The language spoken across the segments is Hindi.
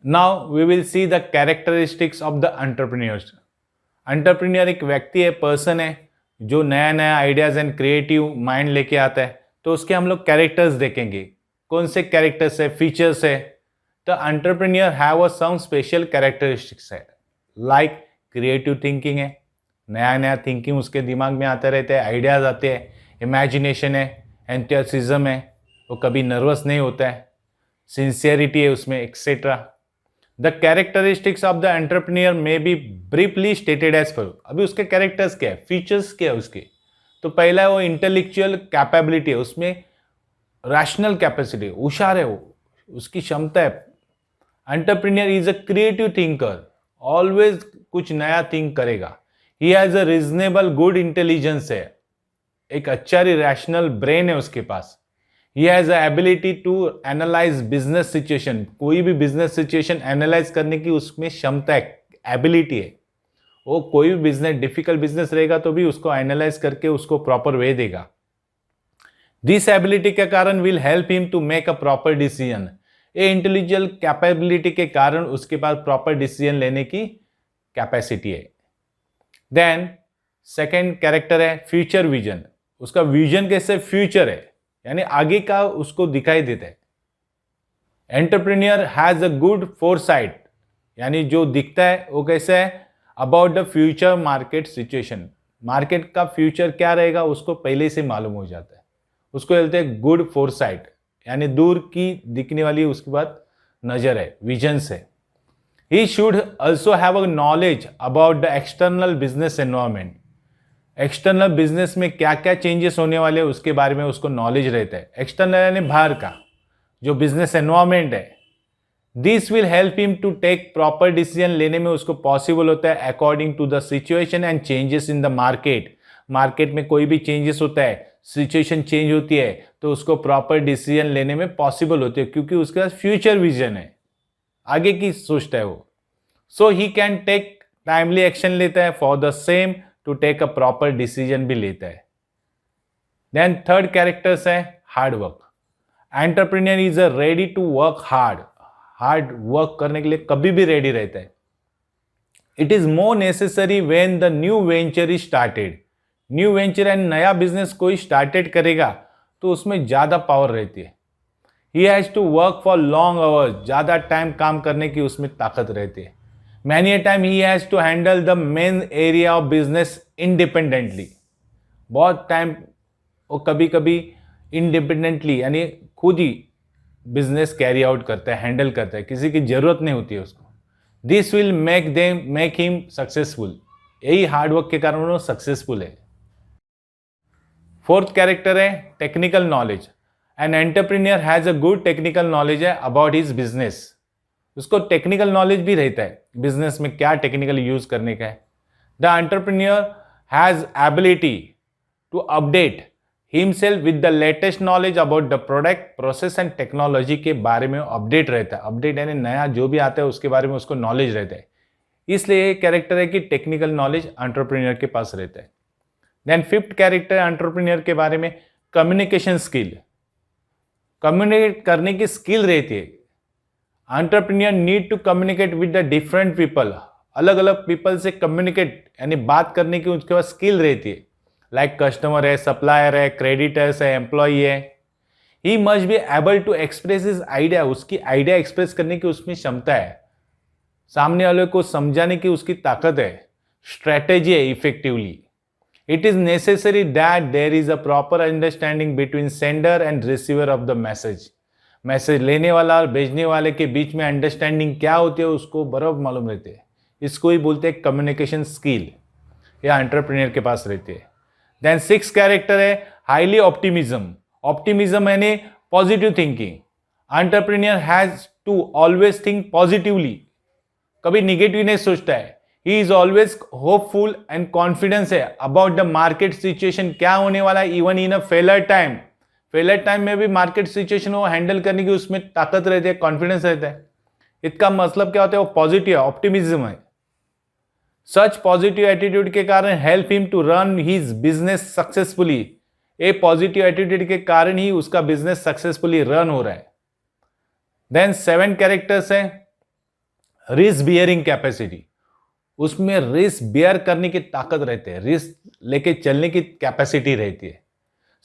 Now we will see the characteristics of the entrepreneurs. Entrepreneur एक व्यक्ति है, पर्सन है, जो नया नया आइडियाज एंड क्रिएटिव माइंड लेके आता है। तो उसके हम लोग कैरेक्टर्स देखेंगे, कौन से कैरेक्टर्स है, फीचर्स है। तो entrepreneur have a some special characteristics है, लाइक क्रिएटिव थिंकिंग है, नया नया थिंकिंग उसके दिमाग में आते रहते हैं, आइडियाज आते हैं, इमेजिनेशन है, एंथुसियाज्म है, वो कभी नर्वस नहीं होता है, सिंसियरिटी है उसमें, etcetera. The characteristics of the entrepreneur may be briefly stated as follow. अभी उसके कैरेक्टर्स क्या है, फीचर्स क्या है उसके। तो पहला है वो इंटेलेक्चुअल कैपेबिलिटी है, उसमें रैशनल कैपेसिटी, होशियार है वो, उसकी क्षमता है। Entrepreneur is a creative thinker, always कुछ नया थिंक करेगा। ही has a reasonable good intelligence है, एक अच्छा रैशनल ब्रेन है उसके पास। He has the ability to analyze business situation, कोई भी बिजनेस सिचुएशन एनालाइज करने की उसमें क्षमता है, एबिलिटी है। वो कोई भी बिजनेस, डिफिकल्ट बिजनेस रहेगा तो भी उसको एनालाइज करके उसको प्रॉपर वे देगा। दिस एबिलिटी के कारण will help him to make a proper decision. ये इंटेलिजेंट कैपेबिलिटी के कारण उसके पास प्रॉपर डिसीजन लेने की कैपेसिटी है। देन सेकेंड कैरेक्टर है फ्यूचर विजन। उसका विजन कैसे, फ्यूचर है, यानी आगे का उसको दिखाई देता है। Entrepreneur has a good foresight, यानी जो दिखता है वो कैसे है, about the future market situation. Market का फ्यूचर क्या रहेगा उसको पहले से मालूम हो जाता है, उसको बोलते हैं गुड फोरसाइट, यानी दूर की दिखने वाली उसके बाद नजर है, विजन से। He should also have a knowledge about the external business environment. External business में क्या क्या चेंजेस होने वाले हैं उसके बारे में उसको नॉलेज रहता है। एक्सटर्नल यानी बाहर का जो बिजनेस एनवायरमेंट है। This will help him to take proper decision लेने में उसको पॉसिबल होता है according to the situation and changes in the market. Market में कोई भी चेंजेस होता है, सिचुएशन चेंज होती है, तो उसको प्रॉपर डिसीजन लेने में पॉसिबल होती है, क्योंकि उसके पास फ्यूचर विजन है, आगे की सोचता है वो। So he can take timely action लेता है for the same, to take a proper decision भी लेता है। देन थर्ड कैरेक्टर्स है hard work. Entrepreneur is a ready to work hard, hard work करने के लिए कभी भी रेडी रहता है। It is more necessary when the new venture is started. New venture and नया बिजनेस कोई स्टार्टेड करेगा तो उसमें ज्यादा पावर रहती है। He has to work for long hours, ज्यादा टाइम काम करने की उसमें ताकत रहती है। Many a time he has to handle the main area of business independently. बहुत टाइम वो कभी कभी इंडिपेंडेंटली यानी खुद ही बिजनेस कैरी आउट करता है, हैंडल करता है, किसी की जरूरत नहीं होती है उसको। This will make him successful. यही हार्डवर्क के कारण वो सक्सेसफुल है। फोर्थ कैरेक्टर है technical knowledge. N entrepreneur has a good technical knowledge है अबाउट हिज बिजनेस। उसको टेक्निकल नॉलेज भी रहता है, बिजनेस में क्या टेक्निकल यूज करने का है। The entrepreneur has ability to update himself with the latest knowledge about the product, process and technology के बारे में अपडेट रहता है। अपडेट यानी नया जो भी आता है उसके बारे में उसको नॉलेज रहता है। इसलिए ये कैरेक्टर है कि टेक्निकल नॉलेज एंटरप्रेन्योर के पास रहता है। देन फिफ्थ कैरेक्टर एंटरप्रेन्योर के बारे में कम्युनिकेशन स्किल। कम्युनिकेट करने की स्किल रहती है। Entrepreneur need to communicate with the different people, अलग अलग पीपल से कम्युनिकेट यानी बात करने की उसके पास स्किल रहती है। लाइक कस्टमर है, सप्लायर है, क्रेडिटर्स है, एम्प्लॉई है। He must be able to express his idea, उसकी आइडिया एक्सप्रेस करने की उसमें क्षमता है, सामने वाले को समझाने की उसकी ताकत है, स्ट्रेटेजी है effectively. It is necessary that there is a proper understanding between sender and receiver of the message. Message लेने वाला और भेजने वाले के बीच में अंडरस्टैंडिंग क्या होती है उसको बराबर मालूम रहती है। इसको ही बोलते हैं कम्युनिकेशन स्किल, या एंटरप्रेन्योर के पास रहती है। देन सिक्स कैरेक्टर है हाईली ऑप्टिमिज्म। ऑप्टिमिज्म यानी positive thinking. Entrepreneur has to always think positively, कभी निगेटिव नहीं सोचता है। He is always hopeful and confidence है अबाउट द मार्केट सिचुएशन, क्या होने वाला है, even in a failure time. Failure time में भी मार्केट सिचुएशन को हैंडल करने की उसमें ताकत रहती है, कॉन्फिडेंस रहता है। इसका मतलब क्या होता है, वो पॉजिटिव है, ऑप्टिमिज्म है। सच पॉजिटिव एटीट्यूड के कारण help him to run his business successfully. ये पॉजिटिव एटीट्यूड के कारण ही उसका बिजनेस सक्सेसफुली रन हो रहा है। देन सेवन कैरेक्टर्स है रिस्क बियरिंग कैपेसिटी, उसमें रिस्क बियर करने की ताकत रहती है, रिस्क लेके चलने की कैपेसिटी रहती है।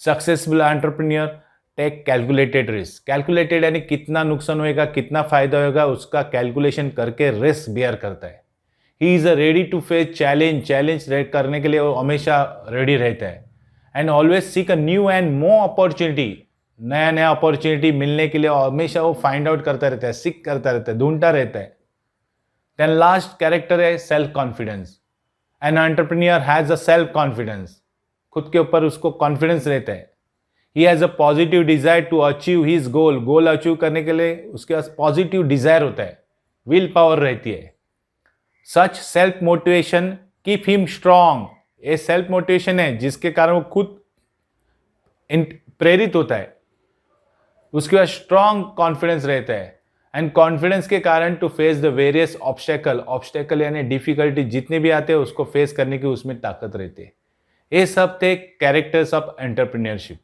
Successful entrepreneur take calculated risk, calculated यानी कितना नुकसान होएगा, कितना फायदा होगा, उसका कैलकुलेशन करके रिस्क बियर करता है। He is ready to face challenge करने के लिए वो हमेशा रेडी रहता है। And always seek a new and more opportunity, नया नया अपॉर्चुनिटी मिलने के लिए हमेशा वो फाइंड आउट करता रहता है, सीख करता रहता है, ढूंढता रहता है। देन लास्ट कैरेक्टर है self confidence. An entrepreneur has a self confidence, खुद के ऊपर उसको कॉन्फिडेंस रहता है। He has a positive desire to achieve his goal achieve करने के लिए उसके पास पॉजिटिव डिजायर होता है, विल पावर रहती है। Such self motivation keep him strong, ये सेल्फ मोटिवेशन है जिसके कारण वो खुद प्रेरित होता है, उसके पास स्ट्रांग कॉन्फिडेंस रहता है। एंड कॉन्फिडेंस के कारण to face the various obstacle यानी डिफिकल्टी जितने भी आते हैं उसको फेस करने की उसमें ताकत रहती है। ये सब थे कैरेक्टर्स ऑफ एंटरप्रेन्योरशिप।